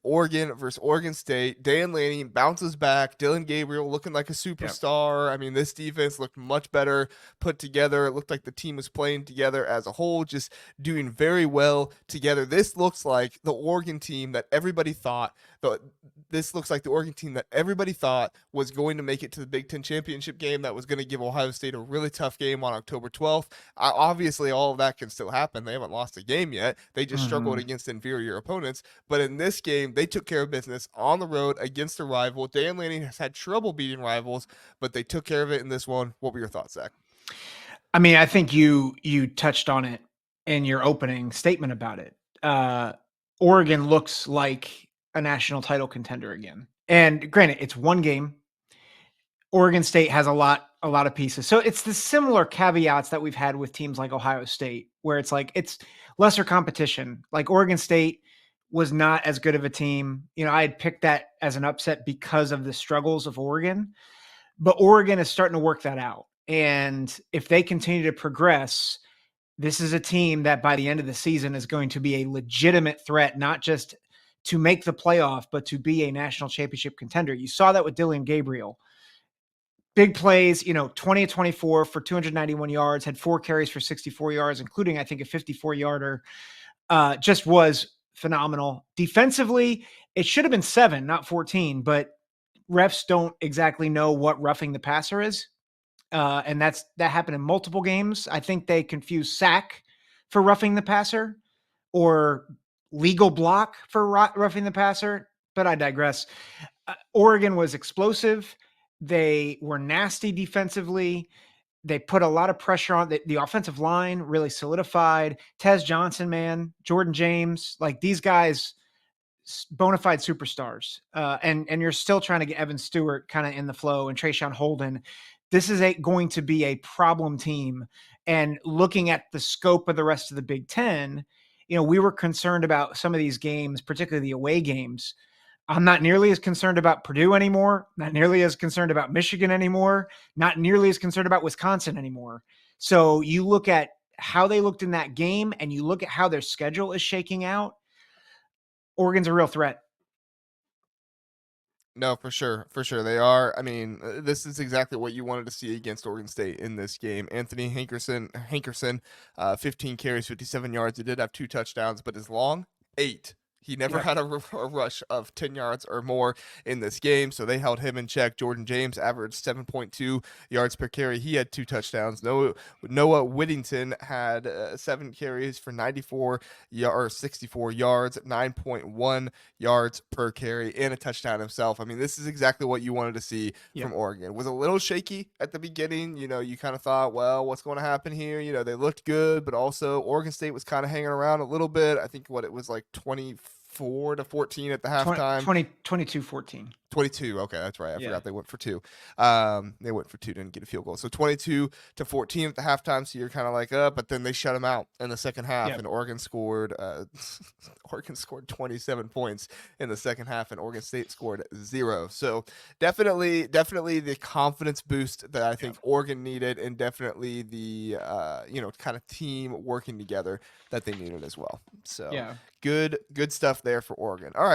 Oregon versus Oregon State. Dan Lanning bounces back. Dylan Gabriel looking like a Yep. superstar. I mean, this defense looked much better put together. It looked like the team was playing together as a whole, just doing very well together. This looks like the Oregon team that everybody thought. This looks like the Oregon team that everybody thought was going to make it to the Big Ten championship game. That was going to give Ohio State a really tough game on October 12th. Obviously, all of that can still happen. They haven't lost a game yet. They just struggled Hmm. against inferior opponents. But in this game, they took care of business on the road against a rival. Dan Lanning has had trouble beating rivals, but they took care of it in this one. What were your thoughts, Zach? I mean, I think you touched on it in your opening statement about it. Uh, Oregon looks like a national title contender again. And granted, it's one game. Oregon State has a lot of pieces. So it's the similar caveats that we've had with teams like Ohio State, where it's like it's lesser competition. Like Oregon State was not as good of a team. I had picked that as an upset because of the struggles of Oregon, but Oregon is starting to work that out. And if they continue to progress, this is a team that by the end of the season is going to be a legitimate threat, not just to make the playoff, but to be a national championship contender. You saw that with Dylan Gabriel. Big plays, 20 24 for 291 yards, had 4 carries for 64 yards, including, I think, a 54-yarder. Just was phenomenal. Defensively, it should have been 7, not 14, but refs don't exactly know what roughing the passer is. And that happened in multiple games. I think they confused sack for roughing the passer or legal block for roughing the passer, but I digress. Oregon was explosive. They were nasty defensively. They put a lot of pressure on the offensive line, really solidified. Tez Johnson, man, Jordan James, like these guys, bona fide superstars. And you're still trying to get Evan Stewart kind of in the flow and Trayshawn Holden. This is going to be a problem team. And looking at the scope of the rest of the Big Ten, we were concerned about some of these games, particularly the away games. I'm not nearly as concerned about Purdue anymore, not nearly as concerned about Michigan anymore, not nearly as concerned about Wisconsin anymore. So you look at how they looked in that game and you look at how their schedule is shaking out. Oregon's a real threat. No, for sure. For sure. They are. I mean, this is exactly what you wanted to see against Oregon State in this game. Anthony Hankerson, 15 carries, 57 yards. He did have 2 touchdowns, but his long, 8. He never Yep. had a rush of 10 yards or more in this game, so they held him in check. Jordan James averaged 7.2 yards per carry. He had 2 touchdowns. Noah Whittington had 7 carries for 64 yards, 9.1 yards per carry, and a touchdown himself. I mean, this is exactly what you wanted to see Yep. from Oregon. It was a little shaky at the beginning. You kind of thought, well, what's going to happen here? They looked good, but also Oregon State was kind of hanging around a little bit. I think it was like 24-14 at the 20, halftime. 20 22-14. 22. Okay, that's right. I Yeah. forgot they went for 2. They went for 2, didn't get a field goal. So 22-14 at the halftime. So you're kind of like, but then they shut them out in the second half, Yep. and Oregon scored. Oregon scored 27 points in the second half, and Oregon State scored 0. So definitely the confidence boost that I think Yep. Oregon needed, and definitely the kind of team working together that they needed as well. So Yeah. good stuff there for Oregon. All right,